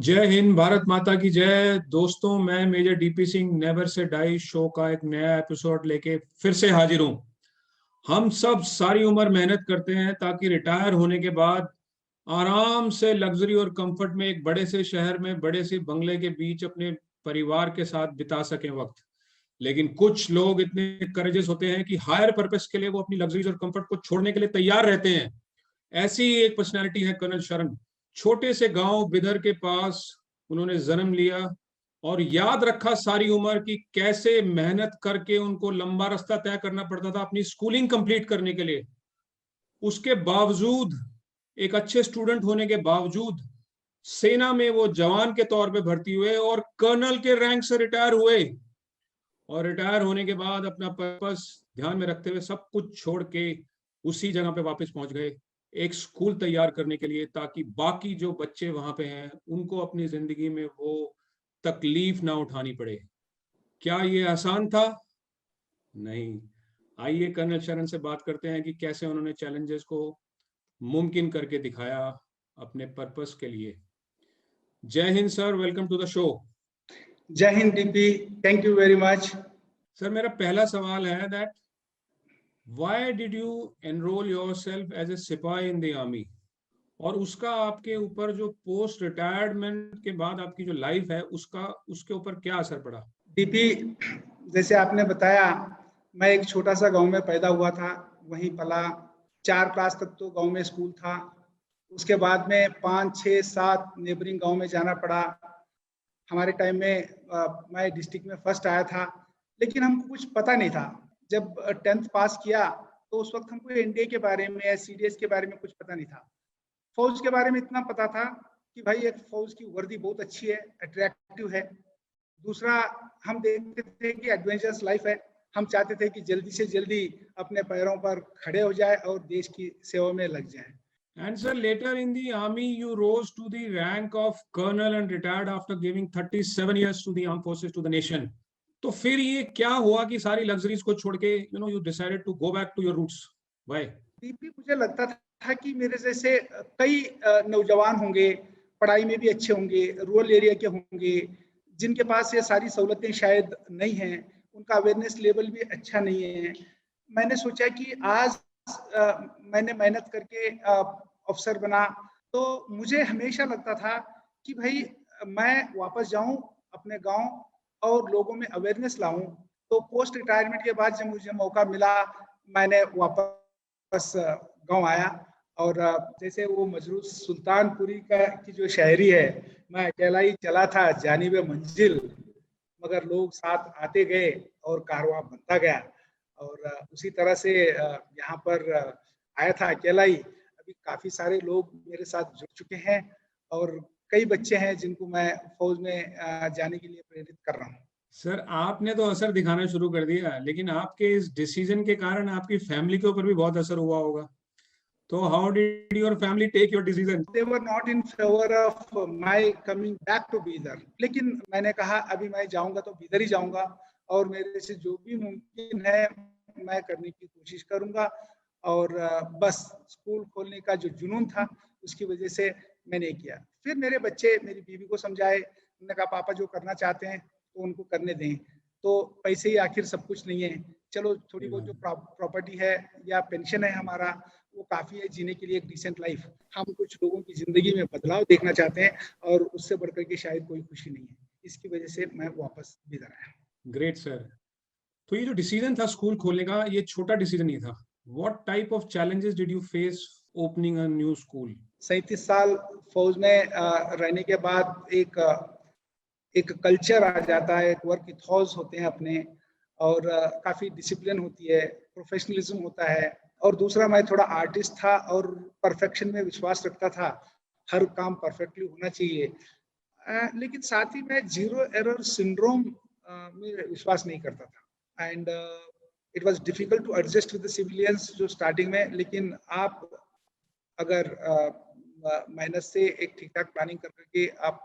जय हिंद, भारत माता की जय। दोस्तों, मैं major DP Singh never say die show का एक नया एपिसोड लेके फिर से हाजिर हूँ। हम सब सारी उम्र मेहनत करते हैं ताकि रिटायर होने के बाद आराम से लग्जरी और कंफर्ट में एक बड़े से शहर में बड़े से बंगले के बीच अपने परिवार के साथ बिता सकें वक्त। लेकिन कुछ लोग इतने करेजेस होते हैं कि हायर पर्पस के लिए वो अपनी लग्जरीज और कंफर्ट को छोड़ने के लिए तैयार रहते हैं। ऐसी ही एक पर्सनैलिटी है कर्नल शरण। छोटे से गांव बिदर के पास उन्होंने जन्म लिया और याद रखा सारी उम्र कि कैसे मेहनत करके उनको लंबा रास्ता तय करना पड़ता था अपनी स्कूलिंग कंप्लीट करने के लिए। उसके बावजूद, एक अच्छे स्टूडेंट होने के बावजूद, सेना में वो जवान के तौर पे भर्ती हुए और कर्नल के रैंक से रिटायर हुए। और रिटायर होने के बाद अपना पर्पस ध्यान में रखते हुए सब कुछ छोड़ के उसी जगह पे वापस पहुंच गए, एक स्कूल तैयार करने के लिए, ताकि बाकी जो बच्चे वहां पे हैं उनको अपनी जिंदगी में वो तकलीफ ना उठानी पड़े। क्या ये आसान था? नहीं। आइए कर्नल शरण से बात करते हैं कि कैसे उन्होंने चैलेंजेस को मुमकिन करके दिखाया अपने पर्पस के लिए। जय हिंद sir, welcome to the show. जय हिंद DP, thank you very much. Sir, मेरा पहला सवाल है that why did you enrol yourself as a सिपाही इन द आर्मी, और उसका आपके ऊपर जो पोस्ट रिटायरमेंट के बाद आपकी जो लाइफ है उसका उसके ऊपर क्या असर पड़ा? डीपी, जैसे आपने बताया, मैं एक छोटा सा गांव में पैदा हुआ था, वहीं पला। 4 क्लास तक तो गांव में स्कूल था। उसके बाद में 5, 6, 7 नेबरिंग गांव में जाना पड़ा। हमारे टाइम में मैं डिस्ट्रिक्ट में फर्स्ट आया था, लेकिन हमको कुछ पता नहीं था। जब 10th पास किया तो उस वक्त हमको एनडीए के बारे में या सीडीएस के बारे में कुछ पता नहीं था। फौज के बारे में इतना पता था कि भाई एक फौज की वर्दी बहुत अच्छी है, अट्रैक्टिव है। दूसरा, हम देखते थे कि एडवेंचरस लाइफ है। हम चाहते थे कि जल्दी से जल्दी अपने पैरों पर खड़े हो जाए और देश की सेवा में लग जाए। And sir, later in the army, you rose to the rank of colonel and retired after giving 37 years to the armed forces to the nation. तो फिर ये क्या हुआ कि सारी लग्जरीज को छोड़ के you decided to go back to your roots? Why? DP, मुझे लगता था कि मेरे जैसे कई नौजवान होंगे, पढ़ाई में भी अच्छे होंगे, रूरल एरिया के होंगे, जिनके पास ये सारी सहूलतें शायद नहीं हैं, उनका अवेयरनेस लेवल भी अच्छा नहीं है। मैंने सोचा कि आज मैंने मेहनत करके अफसर बना, तो मुझे हमेशा लगता था कि भाई मैं वापस जाऊं अपने गांव और लोगों में अवेयरनेस लाऊं। तो पोस्ट रिटायरमेंट के बाद जब मुझे मौका मिला, मैंने वापस गांव आया। और जैसे वो मजरूह सुल्तानपुरी की जो शायरी है, मैं अकेला ही चला था जानिबे मंजिल, मगर लोग साथ आते गए और कारवां बनता गया। और उसी तरह से यहाँ पर आया था अकेला ही। अभी काफी सारे लोग मेरे साथ जुड़ चुके हैं और कई बच्चे हैं जिनको मैं फौज में जाने के लिए प्रेरित कर रहा हूँ। सर, आपने तो असर दिखाना शुरू कर दिया, लेकिन आपके इस डिसीजन के कारण आपकी फैमिली के ऊपर भी बहुत असर हुआ होगा। तो how did your family take your decision? They were not in favor of my coming back to Bidar, लेकिन मैंने कहा अभी मैं जाऊंगा तो बीदर ही जाऊंगा और मेरे से जो भी मुमकिन है मैं करने की कोशिश करूंगा। और बस स्कूल खोलने का जो जुनून था उसकी वजह से मैंने किया। फिर मेरे बच्चे मेरी बीवी को समझाए, उन्होंने कहा पापा जो करना चाहते हैं तो उनको करने दें, तो पैसे ही आखिर सब कुछ नहीं है। चलो थोड़ी बहुत जो प्रॉपर्टी है या पेंशन है हमारा, वो काफी है जीने के लिए एक डिसेंट लाइफ। हम कुछ लोगों की जिंदगी में बदलाव देखना चाहते हैं और उससे बढ़कर के शायद कोई खुशी नहीं है। इसकी वजह से मैं वापस बीदर आया। Great sir. तो ये जो डिसीजन था स्कूल खोलने का, ये छोटा डिसीजन नहीं था। What type of challenges did you face opening a new school? 37 साल फौज में रहने के बाद एक कल्चर आ जाता है, एक वर्क इथॉस होते हैं अपने, और काफी डिसिप्लिन होती है, प्रोफेशनलिज्म होता है। और दूसरा, मैं थोड़ा आर्टिस्ट था और परफेक्शन में विश्वास रखता था, हर काम परफेक्टली होना चाहिए। लेकिन साथ ही मैं जीरो एरर सिंड्रोम में विश्वास नहीं करता था। And it was difficult to adjust with the civilians जो स्टार्टिंग में, लेकिन आप अगर मेहनत से एक ठीक ठाक प्लानिंग करके आप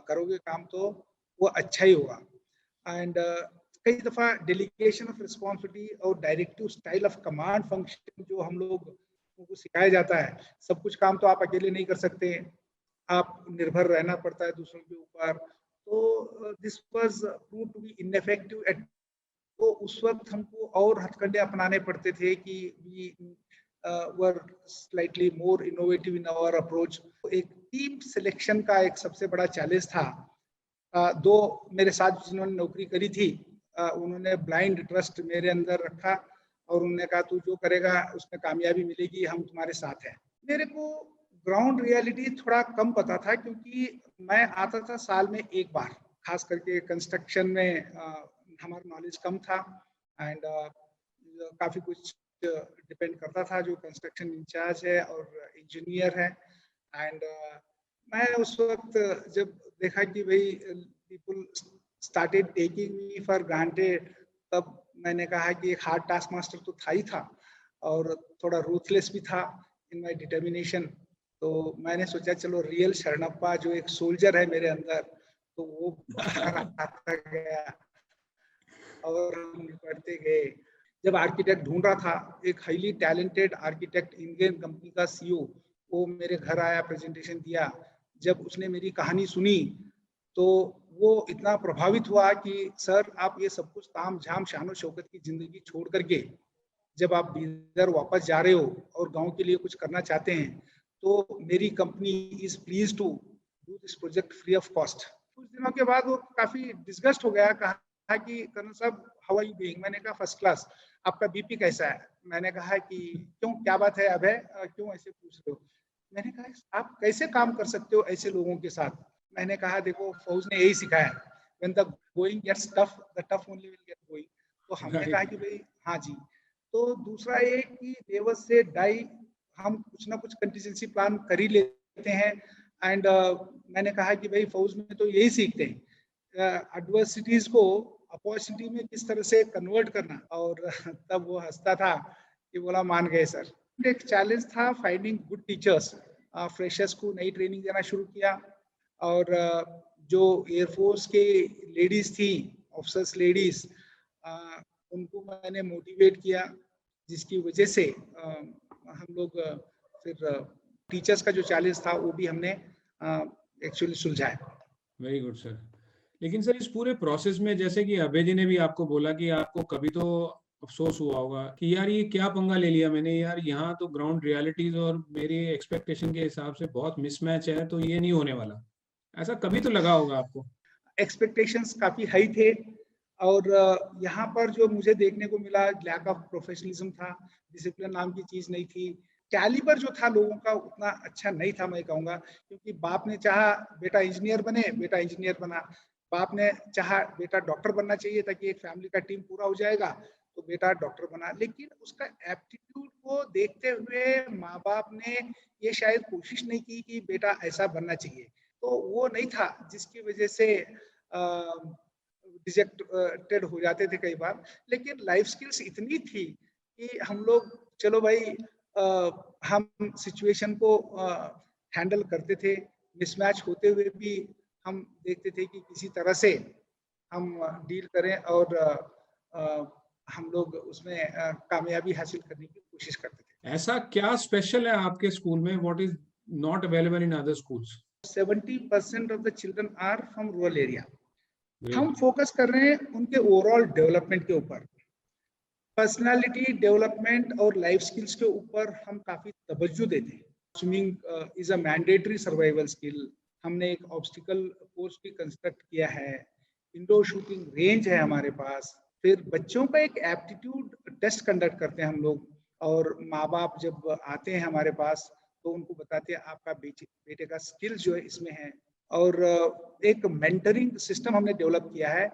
करोगे काम तो वो अच्छा ही होगा। एंड कई दफ़ा डेलीगेशन ऑफ रिस्पॉन्सिबिलिटी और directive style of command function जो हम लोग को सिखाया जाता है, सब कुछ काम तो आप अकेले नहीं कर सकते। आप निर्भर रहना पड़ता है दूसरों के ऊपर। तो this was prove to be ineffective at, तो उस वक्त हमको और हथकंडे अपनाने पड़ते थे कि we were slightly more innovative in our approach. एक टीम सिलेक्शन का एक सबसे बड़ा चैलेंज था। दो मेरे साथ जिन्होंने नौकरी करी थी, उन्होंने ब्लाइंड ट्रस्ट मेरे अंदर रखा और उन्होंने कहा तू जो करेगा उसमें कामयाबी मिलेगी, हम तुम्हारे साथ हैं। मेरे को ग्राउंड रियलिटी थोड़ा कम पता था क्योंकि मैं आता था साल में एक बार, खास करके कंस्ट्रक्शन में हमारा नॉलेज कम था एंड काफी कुछ डिपेंड करता था जो कंस्ट्रक्शन इंचार्ज है और इंजीनियर है। एंड मैं उस वक्त जब देखा कि भाई people started taking me for granted, तब मैंने कहा कि एक हार्ड टास्क मास्टर तो था ही था और थोड़ा रूथलेस भी था इन माय डिटर्मिनेशन। तो मैंने सोचा चलो रियल शरणप्पा जो एक सोल्जर है मेरे अंदर, तो वो बाहर आता गया और हम बढ़ते गए। जब आर्किटेक्ट ढूंढ रहा था, एक highly talented architect Indian company का सीईओ, वो मेरे घर आया, प्रेजेंटेशन दिया। जब उसने मेरी कहानी सुनी तो वो इतना प्रभावित हुआ कि सर आप ये सब कुछ ताम झाम शानो शौकत की जिंदगी छोड़ करके जब आप बीदर वापस जा रहे हो और गांव के लिए कुछ करना चाहते हैं, तो मेरी company is please to do this project free of cost. कुछ दिनों के बाद वो काफी डिस्गस्ट हो गया, कहा कि कर्नल साहब हाउ आर यू डूइंग? मैंने कहा फर्स्ट क्लास। आपका बीपी कैसा है? मैंने कहा कि क्यों, क्या बात है अभय, क्यों ऐसे पूछ रहे हो? मैंने कहा आप कैसे काम कर सकते हो ऐसे लोगों के साथ? मैंने कहा देखो फौज ने यही सिखाया है, when the going gets tough the tough only will get going. तो हमने कहा कि भाई हाँ जी। तो दूसरा ये कि नेवर से डाई, हम कुछ ना कुछ कंटीजेंसी प्लान कर ही लेते हैं। एंड मैंने कहा कि भाई फौज में तो यही सीखते हैं एडवर्सिटीज को अपॉर्चुनिटी में किस तरह से कन्वर्ट करना। और तब वो हंसता था कि बोला मान गए सर। एक चैलेंज था फाइंडिंग गुड टीचर्स। फ्रेशर्स को नई ट्रेनिंग देना शुरू किया और जो एयरफोर्स के लेडीज थी, ऑफिसर्स लेडीज, उनको मैंने मोटिवेट किया, जिसकी वजह से हम लोग फिर टीचर्स का जो चैलेंज था वो भी हमने एक्चुअली सुलझाया। Very good sir. लेकिन सर इस पूरे प्रोसेस में जैसे कि अभय जी ने भी आपको बोला कि आपको कभी तो अफसोस हुआ होगा कि यार ये क्या पंगा ले लिया मैंने, यार यहाँ तो ग्राउंड रियलिटीज और मेरी एक्सपेक्टेशन के हिसाब से बहुत मिसमैच है, तो ये नहीं होने वाला, ऐसा कभी तो लगा होगा आपको? एक्सपेक्टेशंस काफी हाई थे और यहाँ पर जो मुझे देखने को मिला लैक ऑफ प्रोफेशनलिज्म था, डिसिप्लिन नाम की चीज नहीं थी, कैलिबर जो था लोगों का उतना अच्छा नहीं था मैं कहूँगा। क्योंकि बाप ने चाहा बेटा इंजीनियर बने, बेटा इंजीनियर बना। बाप ने चाहा बेटा डॉक्टर बनना चाहिए ताकि एक फैमिली का टीम पूरा हो जाएगा, तो बेटा डॉक्टर बना। लेकिन उसका एप्टीट्यूड को देखते हुए माँ बाप ने ये शायद कोशिश नहीं की कि बेटा ऐसा बनना चाहिए, तो वो नहीं था, जिसकी वजह से रिजेक्टेड हो जाते थे कई बार। लेकिन लाइफ स्किल्स इतनी थी कि हम लोग चलो भाई हम सिचुएशन को हैंडल करते थे, मिसमैच होते हुए भी हम देखते थे कि किसी तरह से हम डील करें और हम लोग उसमें कामयाबी हासिल करने की कोशिश करते थे। ऐसा क्या स्पेशल है आपके स्कूल में what is not available in other schools? 70% of the children are from rural area. Great. हम फोकस कर रहे हैं उनके ओवरऑल डेवलपमेंट के ऊपर, पर्सनालिटी डेवलपमेंट और लाइफ स्किल्स के ऊपर हम काफी तवज्जो देते हैं। Swimming is a mandatory survival skill. हमने एक ऑब्स्टिकल कोर्स भी कंस्ट्रक्ट किया है, इंडोर शूटिंग रेंज है हमारे पास। फिर बच्चों का एक एप्टीट्यूड टेस्ट कंडक्ट करते हैं हम लोग, और माँ बाप जब आते हैं हमारे पास तो उनको बताते हैं आपका बेटे का स्किल जो है इसमें है। और एक मेंटरिंग सिस्टम हमने डेवलप किया है।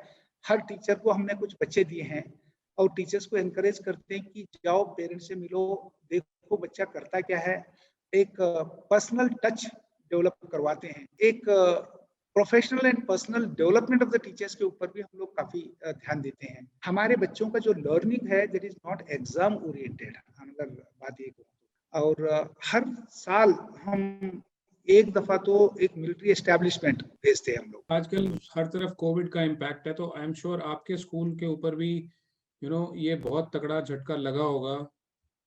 हर टीचर को हमने कुछ बच्चे दिए हैं और टीचर्स को एनकरेज करते हैं कि जाओ पेरेंट्स से मिलो, देखो बच्चा करता क्या है। एक पर्सनल टच डेवलप करवाते हैं। एक professional and personal development of the teachers के ऊपर भी हम लोग काफी ध्यान देते हैं। हमारे बच्चों का जो लर्निंग है that is not exam oriented, अगर बात ये कहूँ। और हर साल हम एक दफा तो एक मिलिट्री एस्टेब्लिशमेंट भेजते हैं हम लोग। आजकल हर तरफ कोविड का इम्पैक्ट है, तो आई एम श्योर आपके स्कूल के ऊपर भी ये बहुत तगड़ा झटका लगा होगा।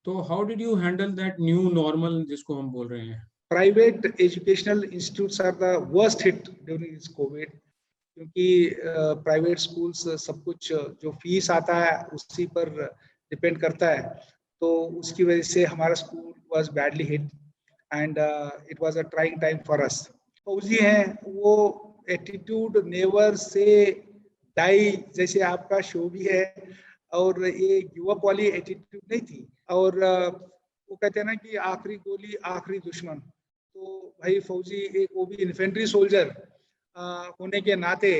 तो how did you handle that new normal जिसको हम बोल रहे हैं? private educational institutes are the worst hit during this COVID, क्योंकि प्राइवेट स्कूल्स सब कुछ जो फीस आता है उसी पर डिपेंड करता है, तो उसकी वजह से हमारा school was badly hit and it was a trying time for us. फौजी हैं वो एटीट्यूड नेवर से डाई, जैसे आपका शो भी है, और ये गिव अप वाली एटीट्यूड नहीं थी। और वो कहते हैं ना कि आखिरी गोली आखिरी दुश्मन, तो भाई फौजी एक वो भी इन्फेंट्री सोल्जर होने के नाते,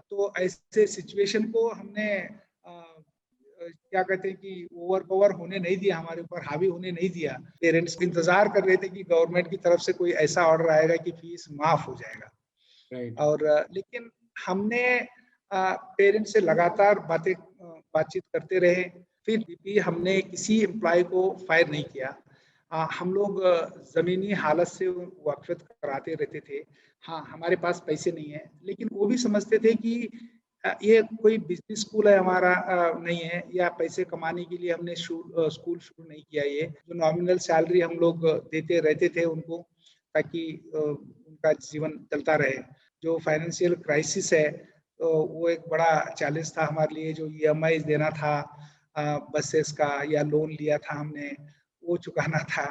तो ऐसे सिचुएशन को हमने क्या कहते हैं कि ओवर पावर होने नहीं दिया, हमारे ऊपर हावी होने नहीं दिया। पेरेंट्स इंतजार कर रहे थे कि गवर्नमेंट की तरफ से कोई ऐसा ऑर्डर आएगा कि फीस माफ हो जाएगा। राइट। और लेकिन हमने पेरेंट्स से लगातार बातचीत करते रहे, फिर भी हमने किसी एम्प्लॉय को फायर नहीं किया। हम लोग जमीनी हालत से वाकफियत कराते रहते थे। हाँ, हमारे पास पैसे नहीं है, लेकिन वो भी समझते थे कि ये कोई बिजनेस स्कूल है हमारा नहीं है, या पैसे कमाने के लिए हमने स्कूल शुरू नहीं किया। ये जो नॉमिनल सैलरी हम लोग देते रहते थे उनको, ताकि उनका जीवन चलता रहे। जो फाइनेंशियल क्राइसिस है, तो वो एक बड़ा चैलेंज था हमारे लिए। जो EMI देना था बसेस का, या लोन लिया था हमने, वो चुकाना था,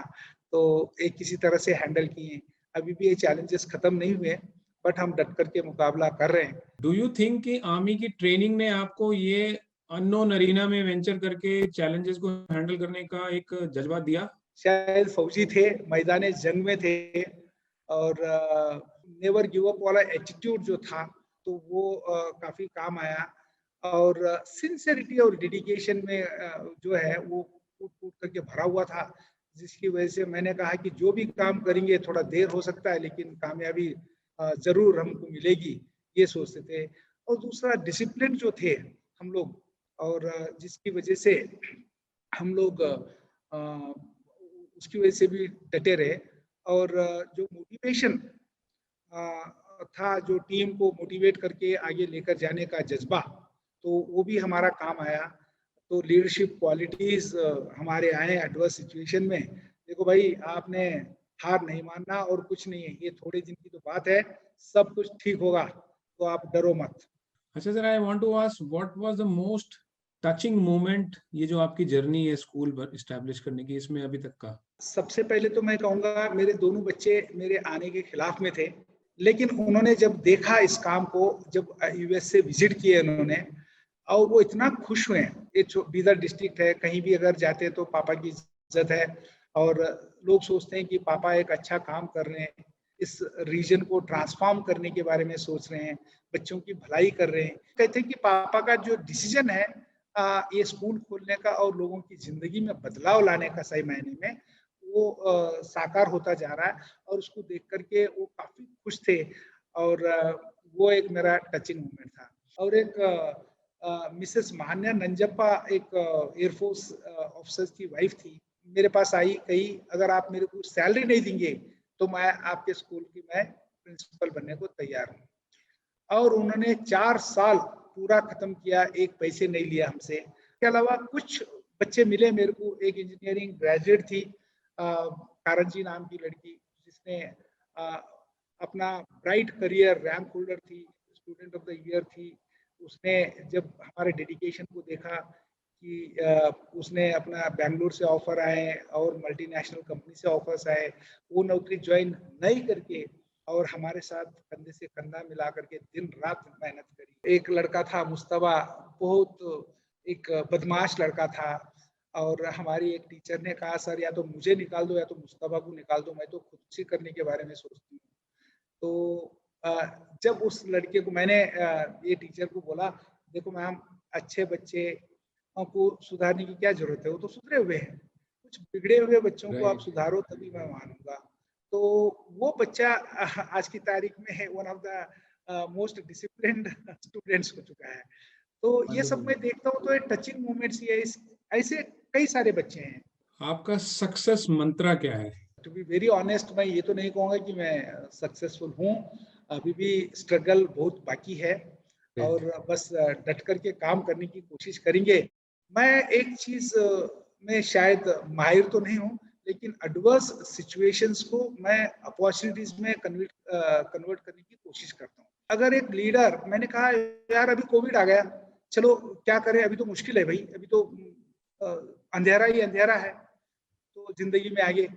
तो एक किसी तरह से हैंडल किए। अभी भी ये चैलेंजेस खत्म नहीं हुए, बट हम डट करके मुकाबला कर रहे हैं। डू यू थिंक कि आर्मी की ट्रेनिंग ने आपको ये अननोन अरीना में वेंचर करके चैलेंजेस को हैंडल करने का एक जज्बा दिया? शायद फौजी थे, मैदान जंग में थे, और नेवर गिव अप वाला एटीट्यूड जो था, तो वो काफी काम आया। और सिंसियरिटी और डेडिकेशन में जो है वो कूट कूट करके भरा हुआ था, जिसकी वजह से मैंने कहा कि जो भी काम करेंगे थोड़ा देर हो सकता है, लेकिन कामयाबी जरूर हमको मिलेगी, ये सोचते थे। और दूसरा डिसिप्लिन जो थे हम लोग, और जिसकी वजह से हम लोग उसकी वजह से भी डटे रहे। और जो मोटिवेशन था, जो टीम को मोटिवेट करके आगे लेकर जाने का जज्बा, तो वो भी हमारा काम आया। तो लीडरशिप क्वालिटीज हमारे आए एडवर्स सिचुएशन में। देखो भाई, आपने हार नहीं मानना, और कुछ नहीं है, ये थोड़े दिन की तो बात है, सब कुछ ठीक होगा, तो आप डरो मत। अच्छा sir, I want to ask what was the most touching moment, ये जो आपकी जर्नी है स्कूल एस्टैब्लिश करने की, इसमें अभी तक का? सबसे पहले तो मैं कहूँगा, मेरे दोनों बच्चे मेरे आने के खिलाफ में थे, लेकिन उन्होंने जब देखा इस काम को, जब US से विजिट किए उन्होंने, और वो इतना खुश हुए। ये बीदर डिस्ट्रिक्ट है, कहीं भी अगर जाते हैं तो पापा की इज्जत है, और लोग सोचते हैं कि पापा एक अच्छा काम कर रहे हैं, इस रीजन को ट्रांसफॉर्म करने के बारे में सोच रहे हैं, बच्चों की भलाई कर रहे हैं। कहते हैं कि पापा का जो डिसीजन है ये स्कूल खोलने का और लोगों की जिंदगी में बदलाव लाने का, सही मायने में वो साकार होता जा रहा है, और उसको देख करके वो काफी खुश थे। और वो एक मेरा टचिंग मोमेंट था। और एक मिसेस महान्या नंजप्पा, एक एयरफोर्स ऑफिसर की वाइफ थी, मेरे पास आई, कही अगर आप मेरे को सैलरी नहीं देंगे तो मैं आपके स्कूल की मैं प्रिंसिपल बनने को तैयार हूँ। और उन्होंने 4 साल पूरा खत्म किया, एक पैसे नहीं लिया हमसे। इसके अलावा कुछ बच्चे मिले मेरे को, एक इंजीनियरिंग ग्रेजुएट थी, कारंजी नाम की लड़की, जिसने अपना ब्राइट करियर, रैंक होल्डर थी, स्टूडेंट ऑफ द ईयर थी। उसने जब हमारे डेडिकेशन को देखा कि उसने अपना बेंगलुरु से ऑफर आए और मल्टीनेशनल कंपनी से ऑफर्स आए, वो नौकरी ज्वाइन नहीं करके और हमारे साथ कंधे से कंधा मिला करके दिन रात मेहनत करी। एक लड़का था मुस्तफा, बहुत एक बदमाश लड़का था, और हमारी एक टीचर ने कहा सर या तो मुझे निकाल दो या तो मुस्तफा को निकाल दो, मैं तो खुद से करने के बारे में सोचती हूँ। तो जब उस लड़के को मैंने ये टीचर को बोला, देखो मैम, अच्छे बच्चे को सुधारने की क्या जरूरत है, वो तो सुधरे हुए हैं, कुछ बिगड़े हुए बच्चों को आप सुधारो तभी मैं मानूंगा। तो वो बच्चा आज की तारीख में है one of the most disciplined students हो चुका है। तो ये सब मैं देखता हूँ तो ये टचिंग मोमेंट्स ही है। ऐसे कई सारे बच्चे हैं। आपका सक्सेस मंत्रा क्या है? टू बी वेरी ऑनेस्ट, मैं ये तो नहीं कहूँगा कि मैं सक्सेसफुल हूँ, अभी भी स्ट्रगल बहुत बाकी है, और बस डट करके काम करने की कोशिश करेंगे। मैं एक चीज में शायद माहिर तो नहीं हूँ, लेकिन एडवर्स सिचुएशंस को मैं अपॉर्चुनिटीज में कन्वर्ट करने की कोशिश करता हूँ। अगर एक लीडर, मैंने कहा यार अभी कोविड आ गया, चलो क्या करें, अभी तो मुश्किल है भाई, अभी तो अंधेरा ही अंधेरा है तो जिंदगी में आगे।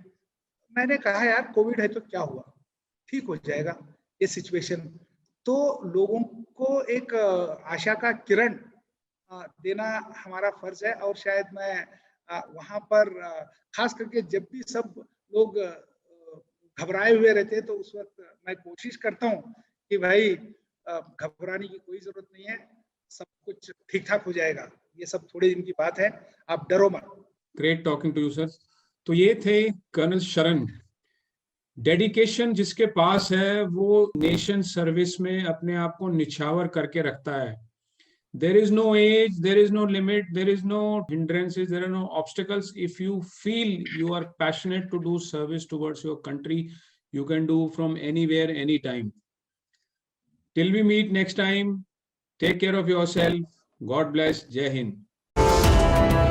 मैंने कहा यार कोविड है तो क्या हुआ, ठीक हो जाएगा ये सिचुएशन। तो लोगों को एक आशा का किरण देना हमारा फर्ज है। और शायद मैं वहां पर खास करके जब भी सब लोग घबराए हुए रहते हैं तो उस वक्त मैं कोशिश करता हूँ कि भाई घबराने की कोई जरूरत नहीं है, सब कुछ ठीक ठाक हो जाएगा, ये सब थोड़े दिन की बात है, आप डरो मत। Great talking to you sir. तो ये थे कर्नल शरण। डेडिकेशन जिसके पास है वो नेशन सर्विस में अपने आप को निछावर करके रखता है। There is no age, there is no limit, there is no hindrances, there are no obstacles. If you feel you are passionate to do service towards your country, you can do from anywhere, anytime. Till we meet next time, take care of yourself. God bless. Jai Hind.